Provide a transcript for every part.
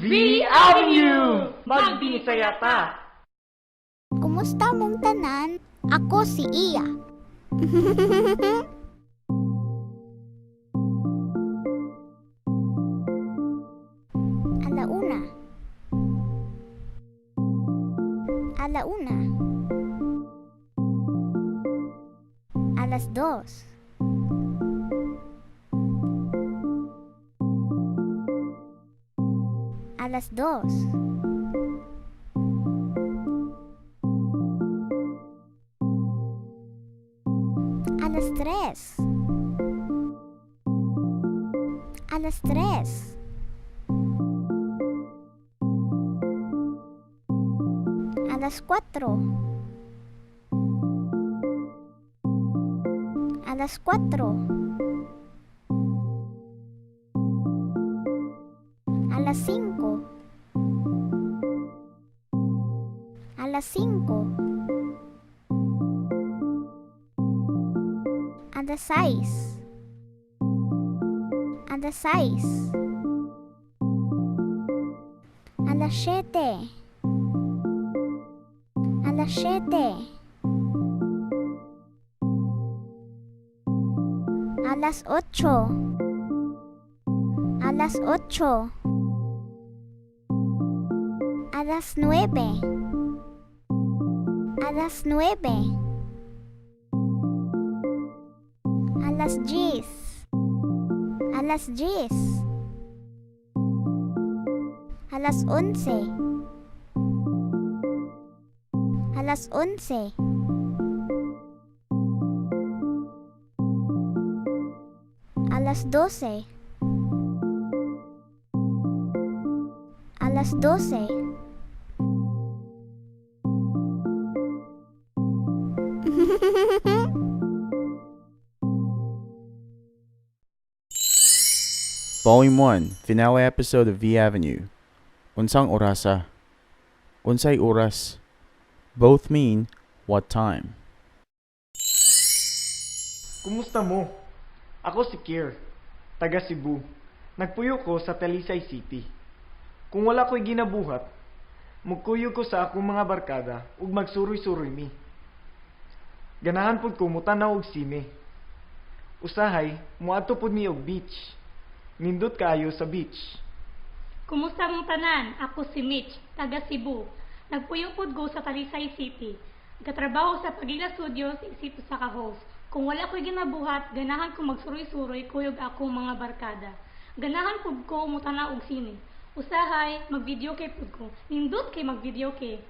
V Avenue! Magbinisaya ta! Kumusta mong tanan? Ako si Iya. Alauna. Alauna. Alas dos. Alas dos. Alas tres. Alas tres. Alas cuatro. Alas cuatro. Alas cinco. Alas cinco. Alas seis. Alas seis. Alas siete. Alas siete. Alas ocho. Alas ocho. Alas nueve. Alas nueve. Alas 10. Alas 10. Alas 11. Alas 11. Alas 12. Alas 12. Volume 1, finale episode of V Avenue. Unsang orasa? Unsay oras? Both mean what time. Kumusta mo? Ako si Kier, taga Cebu. Nagpuyo ko sa Talisay City. Kung wala ko'y ginabuhat, magkuyo ko sa akong mga barkada ug magsuroy-suroy mi. Ganahan pud ko mutanaw og sine. Usahay, muadto pud mi og beach. Nindot kaayo sa beach. Kumusta mong tanan? Ako si Mitch, taga Cebu. Nagpuyo pod go sa Talisay City. Nagkatrabaho sa Pagila Studios, isip sa ka-host. Kung wala ko'y ginabuhat, ganahan ko magsuroy-suroy kuyog ako mga barkada. Ganahan pod ko mutanaw og sine. Usahay, mag-video kay pod ko. Nindot kay mag-video kay.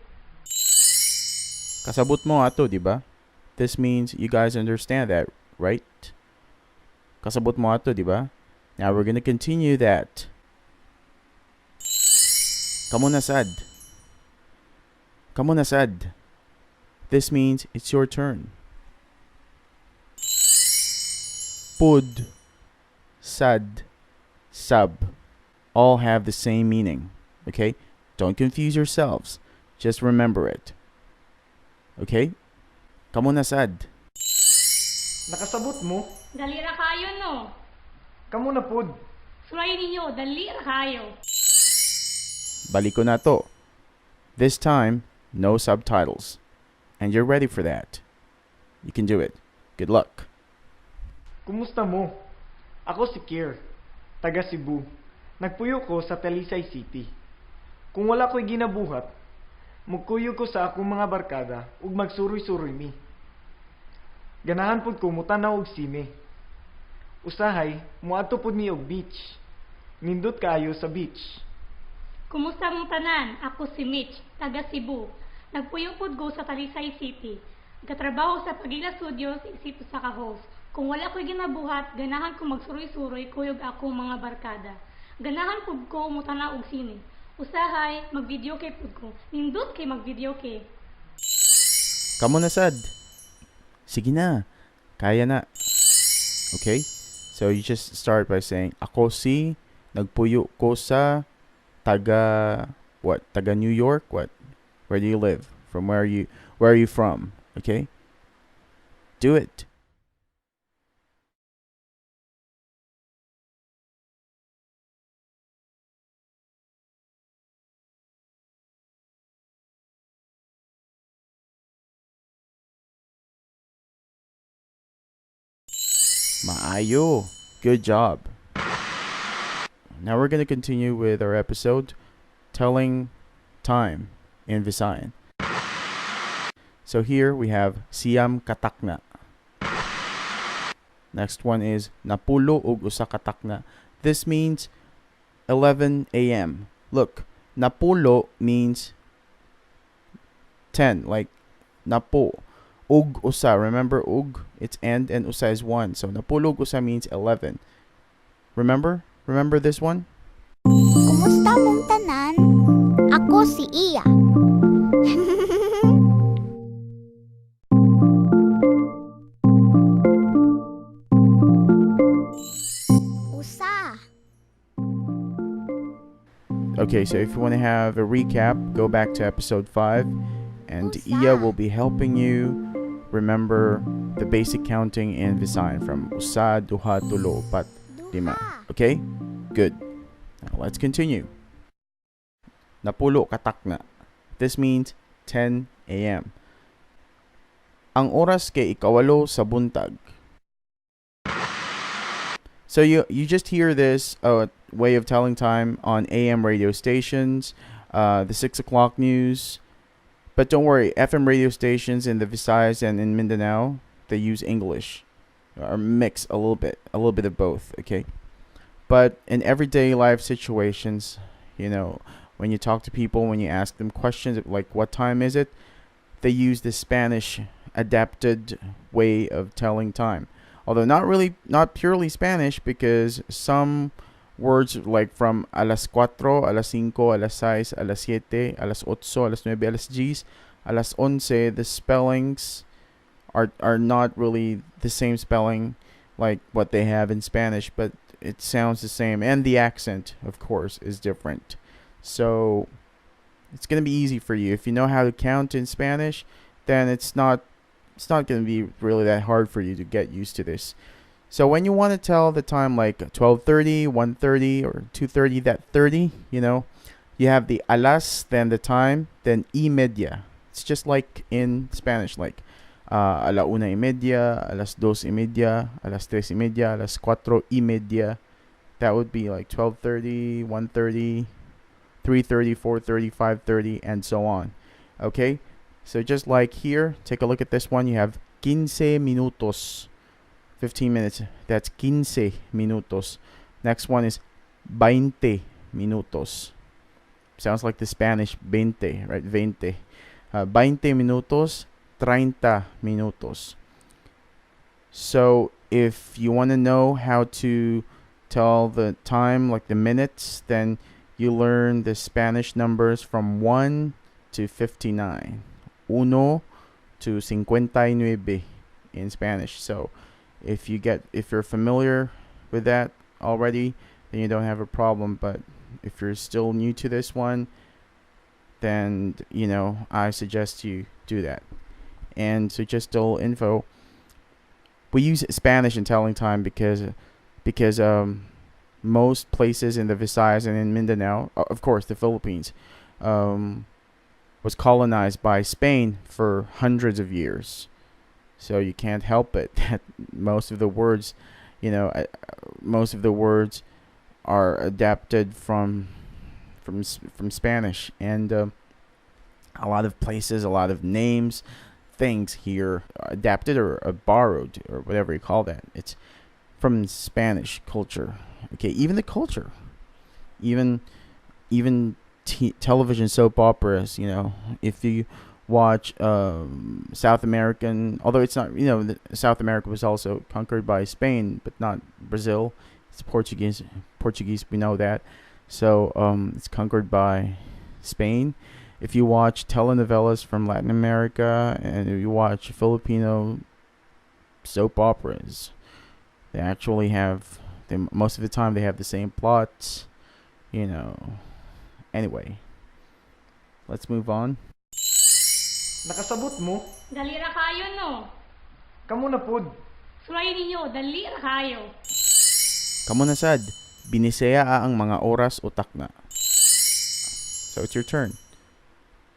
Kasabot mo ato, di ba? This means you guys understand that, right? Kasabot mo ato, di ba? Now we're gonna continue that. Kamo na sad. Kamo na sad. This means it's your turn. Pud, sad, sub, all have the same meaning. Okay? Don't confuse yourselves. Just remember it. Okay? Kamo na sad. Nakasabot mo? Dali ra kayo no. Kamo na pud. Surayin ninyo, dali ra kayo. Balik ko na to. This time, no subtitles. And you're ready for that. You can do it. Good luck. Kumusta mo? Ako si Kier, taga Cebu. Nagpuyo ko sa Talisay City. Kung wala ko'y ginabuhat, magkuyo ko sa akong mga barkada ug magsuroy-suroy mi. Ganahan pud ko mutanaw og sine. Usahay, muadto pud mi og beach. Nindot kaayo sa beach. Kumusta mong tanan? Ako si Mitch, taga Cebu. Nagpuyo pod go sa Talisay City. Nagkatrabaho sa Pagila Studios, isip sa ka-host. Kung wala ko'y ginabuhat, ganahan ko magsuroy-suroy kuyog ako mga barkada. Ganahan pud ko mutanaw og sine. Usahay, mag-video kay pud ko. Nindot kay mag-video kay. Kamo na sad. Sige na. Kaya na. Okay? So you just start by saying, ako si, nagpuyo ko sa, taga, what? Taga New York? What? Where do you live? Where are you from? Okay? Do it. Maayo. Good job. Now we're going to continue with our episode, telling time in Visayan. So here we have siyam katakna. Next one is napulo ug usa katakna. This means 11 a.m. Look, napulo means 10, like napo. Ug usa, remember ug? It's and usa is 1. So napulo ug usa means 11. Remember? Remember this one? Kumusta mong tanan? Ako si Iya. Usa. Okay, so if you want to have a recap, go back to episode 5, and Iya will be helping you remember the basic counting in Visayan from usa, duha, tulo, pat, lima. Okay? Good. Now let's continue. Napulo katakna. This means 10 a.m. Ang oras kay ikawalo sa buntag. So you just hear this way of telling time on AM radio stations, the 6 o'clock news. But don't worry, FM radio stations in the Visayas and in Mindanao, they use English, or mix a little bit of both. Okay, but in everyday life situations, when you talk to people, when you ask them questions like what time is it, they use the Spanish adapted way of telling time. Although not purely Spanish, because some words like from alas 4, alas 5, alas 6, alas 7, alas 8, alas 9, alas 10, alas 11, the spellings are not really the same spelling like what they have in Spanish, but it sounds the same, and the accent, of course, is different. So it's going to be easy for you. If you know how to count in Spanish, then it's not going to be really that hard for you to get used to this. So when you want to tell the time like 12:30, 1:30, or 2:30, that 30, you have the alas, then the time, then y media. It's just like in Spanish, like ala 1:30, alas 2:30, alas 3:30, alas 4:30. That would be like 12:30, 1:30, 3:30, 4:30, 5:30, and so on. Okay? So just like here, take a look at this one. You have 15 minutos. 15 minutes. That's 15 minutos. Next one is 20 minutos. Sounds like the Spanish 20, right? 20. 20 minutos, 30 minutos. So if you want to know how to tell the time, like the minutes, then you learn the Spanish numbers from 1 to 59. Uno to 59 in Spanish. So if you're familiar with that already, then you don't have a problem. But if you're still new to this one, then I suggest you do that. And so just a little info, we use Spanish in telling time because most places in the Visayas and in Mindanao, of course the Philippines, was colonized by Spain for hundreds of years. So you can't help it that most of the words are adapted from Spanish, and a lot of places, a lot of names, things here adapted or borrowed or whatever you call that. It's from Spanish culture. Okay, even the culture, even television soap operas. If you watch South American, although it's not, South America was also conquered by Spain, but not Brazil. It's Portuguese, we know that. So it's conquered by Spain. If you watch telenovelas from Latin America, and if you watch Filipino soap operas, they actually have, most of the time they have the same plots. Anyway, let's move on. Nakasabot mo? Dali ra kayo no. Kamo na pod. Sulayin ninyo, dali ra kayo. Kamo na sad, binisaya ang mga oras utak na. So it's your turn.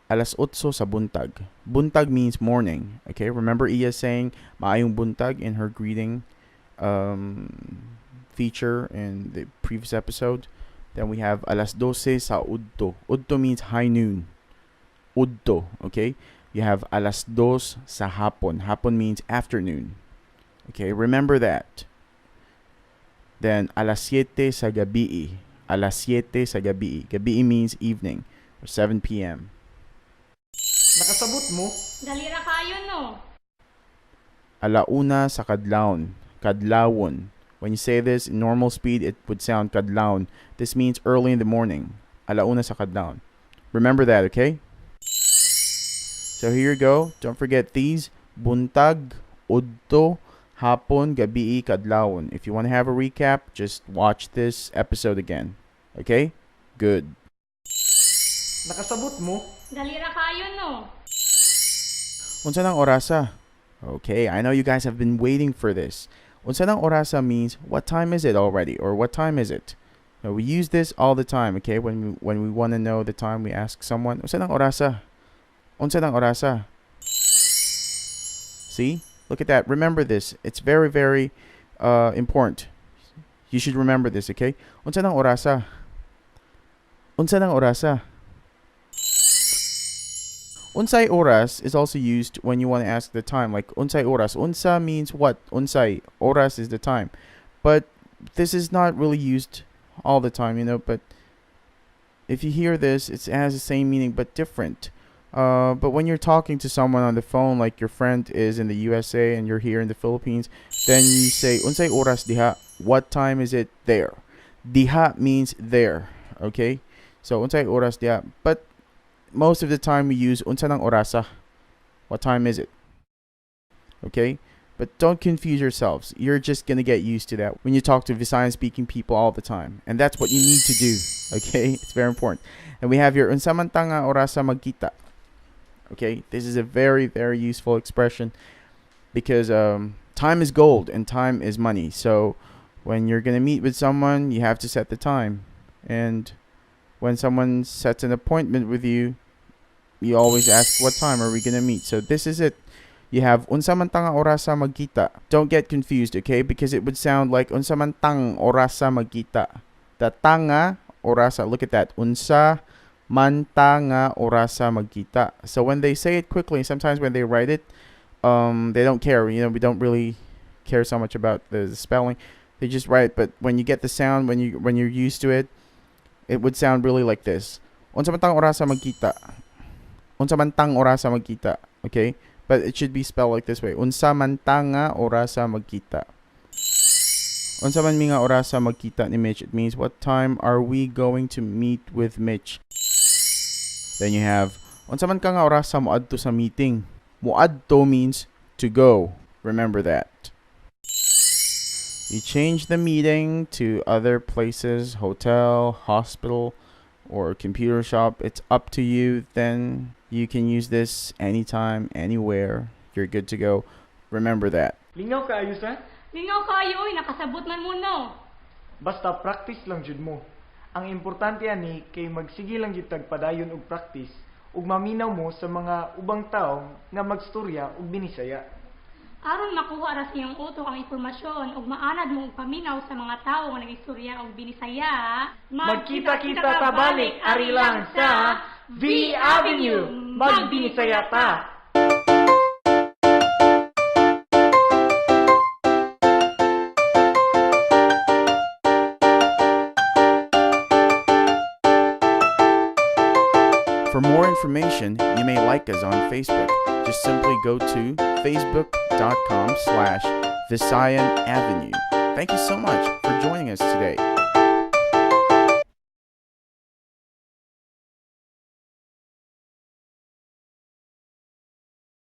Alas 8 sa buntag. Buntag means morning. Okay, remember Iya saying maayong buntag in her greeting feature in the previous episode. Then we have alas 12 sa udto. Udto means high noon. Udto, okay? You have alas 2 sa hapon. Hapon means afternoon. Okay, remember that. Then alas 7 sa gabi. Alas 7 sa gabi. Gabi means evening or 7 p.m. Nakasabot mo? Dali ra kayo no. Alauna sa kadlawon. Kadlawon. When you say this in normal speed, it would sound kadlawon. This means early in the morning. Alauna sa kadlawon. Remember that, okay? So here you go. Don't forget these. Buntag, udto, hapon, gabi, kadlawon. If you want to have a recap, just watch this episode again. Okay? Good. Nakasabot mo? Dali ra kayo no. Unsa nang orasa? Okay, I know you guys have been waiting for this. Unsa nang orasa means what time is it already, or what time is it? Now, we use this all the time, okay? When we want to know the time, we ask someone, unsa nang orasa? Unsa nang orasa? See? Look at that. Remember this. It's very, very important. You should remember this, okay? Unsa nang orasa? Unsa nang orasa? Unsay oras is also used when you want to ask the time. Like unsay oras. Unsa means what? Unsay. Oras is the time. But this is not really used all the time, but if you hear this, it has the same meaning but different. But when you're talking to someone on the phone, like your friend is in the USA and you're here in the Philippines, then you say unsay oras diha? What time is it there? Diha means there, okay? So unsay oras diha. But most of the time we use unsa nang orasa. What time is it? Okay? But don't confuse yourselves. You're just going to get used to that when you talk to Visayan speaking people all the time. And that's what you need to do. Okay? It's very important. And we have your unsa man ta nga orasa magkita. Okay? This is a very, very useful expression because time is gold and time is money. So when you're going to meet with someone, you have to set the time. And when someone sets an appointment with you, you always ask, what time are we going to meet? So this is it. You have unsa man tang orasa magkita. Don't get confused, okay? Because it would sound like unsa man tang orasa magkita. The tanga orasa. Look at that. Unsa man tanga orasa magkita. So when they say it quickly, sometimes when they write it, they don't care. We don't really care so much about the spelling. They just write. But when you get the sound, when you're used to it, it would sound really like this. Unsa man tang orasa magkita. Unsa man tang orasa magkita. Okay? But it should be spelled like this way. Unsa man tanga orasa magkita. Unsa man minga orasa magkita ni Mitch. It means what time are we going to meet with Mitch? Then you have unsa man ka nga orasa moadto sa meeting. Moadto means to go. Remember that. You change the meeting to other places, hotel, hospital, or computer shop. It's up to you. Then you can use this anytime, anywhere. You're good to go. Remember that. Lingaw ka ayos ha? Lingaw kayo oy, nakasabot man mo no. Basta practice lang jud mo. Ang importante ani kay magsige lang jud tag padayon og practice ug maminaw mo sa mga ubang tao nga magstorya og binisaya. Aron makuha ra siyang utok ang impormasyon ug maanad mo og paminaw sa mga tawo nga nagistorya og binisaya. Magkita-kita ta balik ari lang sa V Avenue. Magbinisaya ta. For more information, you may like us on Facebook. Just simply go to facebook.com/Visayan Avenue. Thank you so much for joining us today.